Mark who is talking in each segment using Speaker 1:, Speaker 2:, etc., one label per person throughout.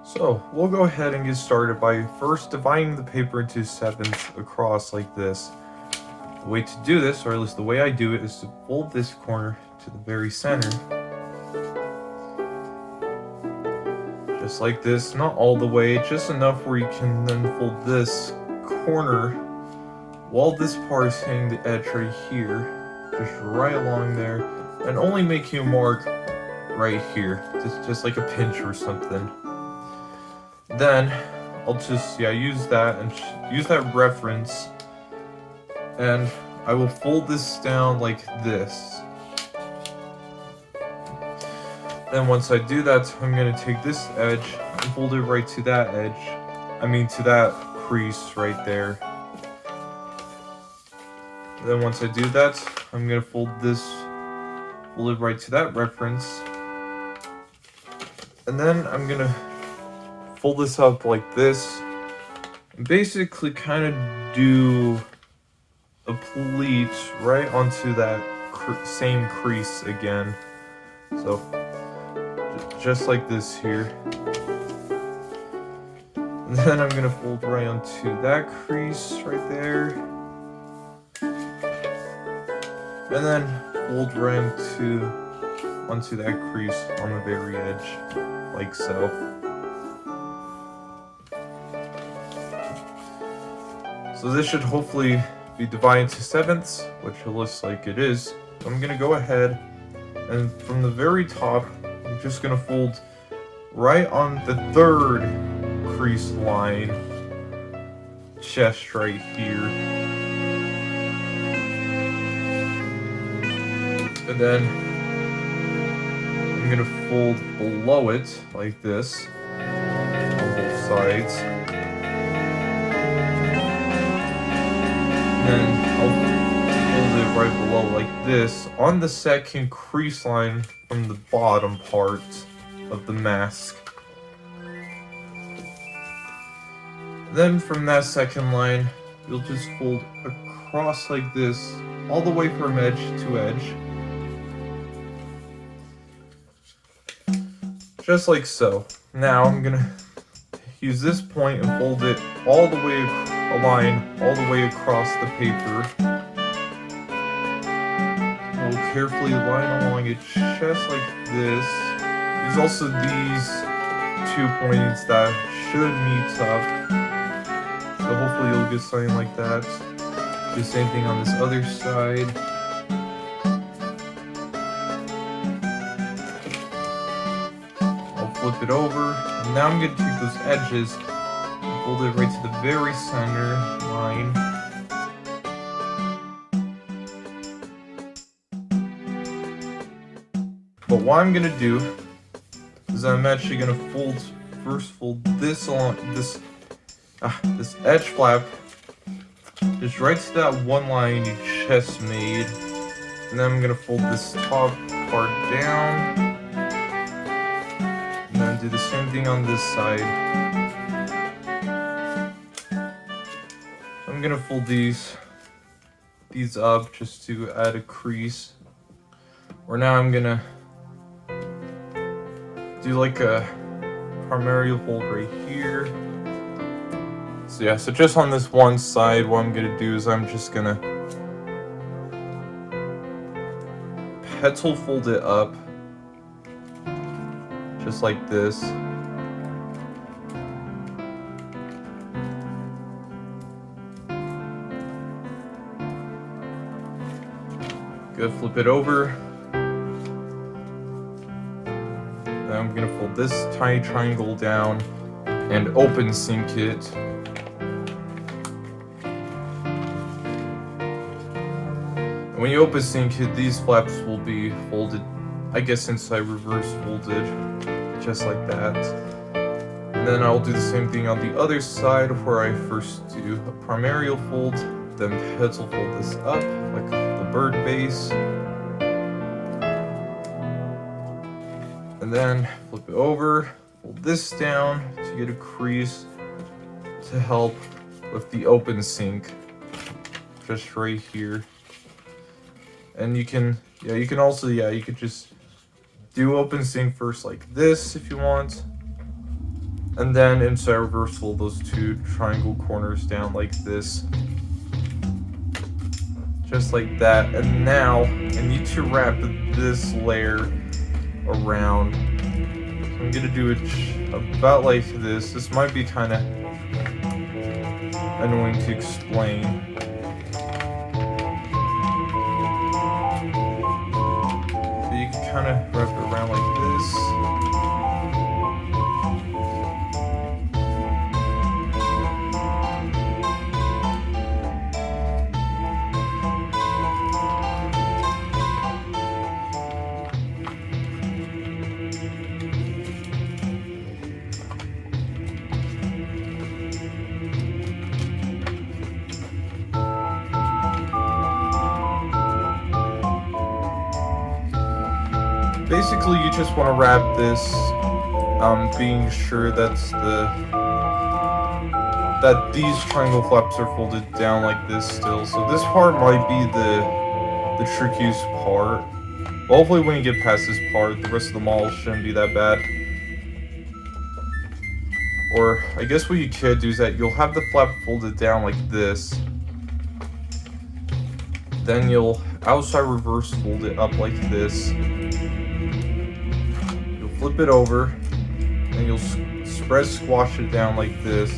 Speaker 1: So we'll go ahead and get started by first dividing the paper into sevenths across like this. The way to do this, or at least the way I do it, is to fold this corner to the very center. Just like this, not all the way, just enough where you can then fold this corner while this part is hitting the edge right here, just right along there, and only making a mark right here, just like a pinch or something. Then I'll just use that and use that reference, and I will fold this down like this. Then once I do that, I'm gonna take this edge and fold it right to that edge. To that crease right there. Then once I do that, I'm gonna fold it right to that reference. And then I'm gonna fold this up like this. And basically kind of do a pleat right onto that same crease again. So just like this here. And then I'm gonna fold right onto that crease right there. And then fold right onto that crease on the very edge, like so. So this should hopefully be divided into sevenths, which it looks like it is. So I'm gonna go ahead and from the very top, I'm just gonna fold right on the third crease line, just right here. And then I'm gonna fold below it like this on both sides. And then I'll fold it right below like this on the second crease line from the bottom part of the mask. Then from that second line, you'll just fold across like this, all the way from edge to edge. Just like so. Now I'm gonna use this point and fold it all the way, a line all the way across the paper. I'll carefully line along it just like this. There's also these 2 points that should meet up. So hopefully you'll get something like that. Do the same thing on this other side. I'll flip it over. And now I'm going to take those edges and fold it right to the very center line. But what I'm going to do is I'm actually going to first fold this along this edge flap just right to that one line you just made, and then I'm gonna fold this top part down, and then do the same thing on this side. I'm gonna fold these up just to add a crease. Or now I'm gonna do like a primary fold right here. So just on this one side, what I'm gonna do is I'm just gonna petal fold it up, just like this. Gonna flip it over. Then I'm gonna fold this tiny triangle down and open sync it. When you open sync it, these flaps will be folded, I guess inside reverse folded, just like that. And then I'll do the same thing on the other side where I first do a primary fold, then petal fold this up like the bird base. And then flip it over, fold this down to get a crease to help with the open sync, just right here. And you can also, you could just do open sync first like this if you want. And then inside reverse fold those two triangle corners down like this. Just like that. And now I need to wrap this layer around. So I'm gonna do it about like this. This might be kind of annoying to explain. But you can kind of wrap it around like this. Basically, you just want to wrap this, being sure that these triangle flaps are folded down like this still. So this part might be the trickiest part. But hopefully when you get past this part, the rest of the model shouldn't be that bad. Or I guess what you could do is that you'll have the flap folded down like this. Then you'll outside reverse fold it up like this. Flip it over, and you'll spread squash it down like this.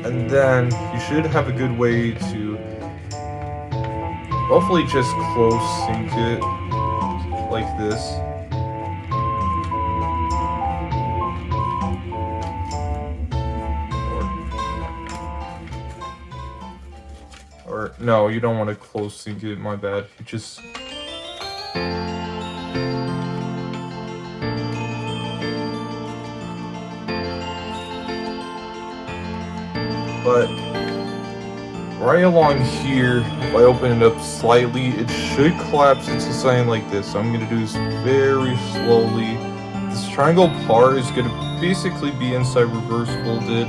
Speaker 1: And then you should have a good way to hopefully just close sync it like this. Or no, you don't want to close sync it, my bad. You just but right along here, if I open it up slightly, it should collapse into something like this. So I'm going to do this very slowly. This triangle part is going to basically be inside reverse folded.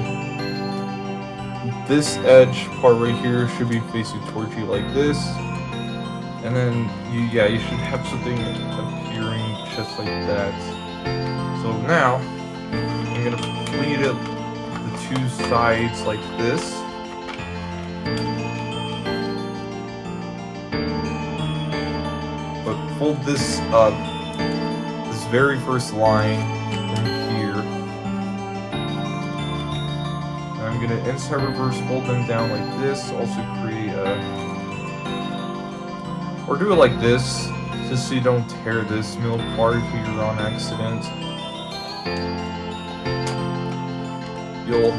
Speaker 1: This edge part right here should be facing towards you like this. And then, you should have something appearing just like that. So now, I'm going to pleat it two sides like this. But fold this up, this very first line from here. And I'm gonna inside reverse fold them down like this. Also create or do it like this, just so you don't tear this middle part if you're on accident. You'll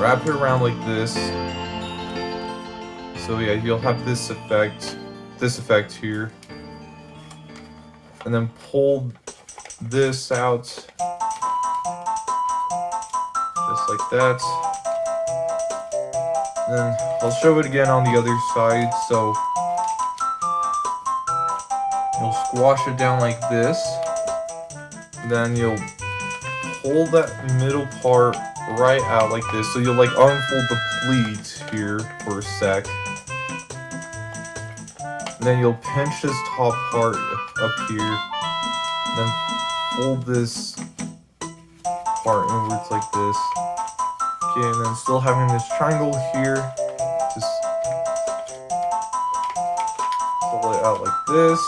Speaker 1: wrap it around like this. So yeah, you'll have this effect here. And then pull this out just like that. And then I'll show it again on the other side. So you'll squash it down like this. Then you'll pull that middle part right out like this. So you'll like unfold the pleat here for a sec. And then you'll pinch this top part up here. And then fold this part inwards like this. Okay, and then still having this triangle here. Just pull it out like this.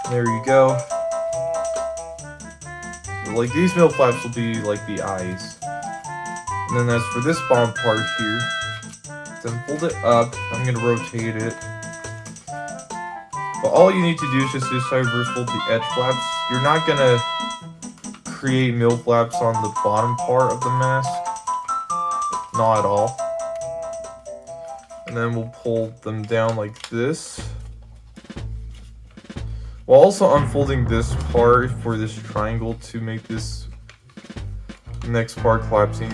Speaker 1: There you go. Like these middle flaps will be like the eyes. And then as for this bottom part here, then fold it up. I'm gonna rotate it. But all you need to do is just inside reverse fold the edge flaps. You're not gonna create middle flaps on the bottom part of the mask. Not at all. And then we'll pull them down like this. While also unfolding this part for this triangle to make this next part collapsing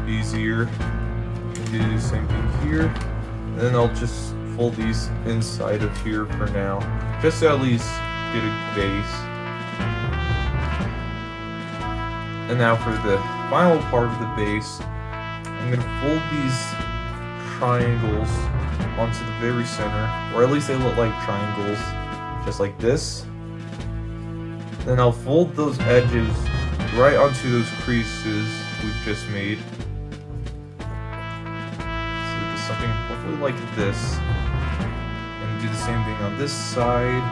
Speaker 1: easier. And do the same thing here. And then I'll just fold these inside of here for now. Just to at least get a base. And now for the final part of the base, I'm going to fold these triangles onto the very center, or at least they look like triangles. Just like this. Then I'll fold those edges right onto those creases we've just made. So do something hopefully like this. And do the same thing on this side.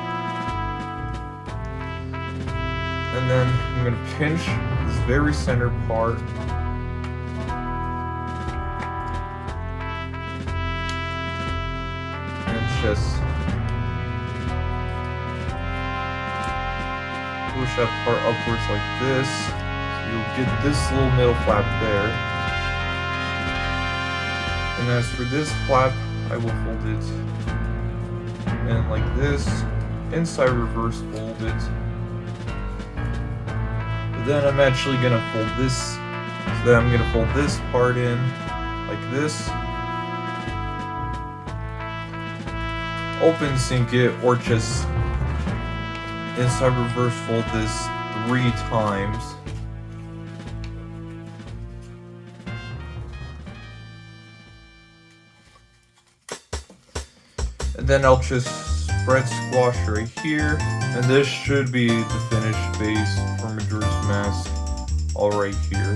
Speaker 1: And then I'm going to pinch this very center part. And just push that part upwards like this. So you'll get this little middle flap there. And as for this flap, I will fold it in like this. Inside reverse fold it. Then I'm actually gonna fold this, so then I'm gonna fold this part in like this, open sync it, or just inside reverse fold this 3 times. And then I'll just spread squash right here, and this should be the finished base for Majora's Mask all right here.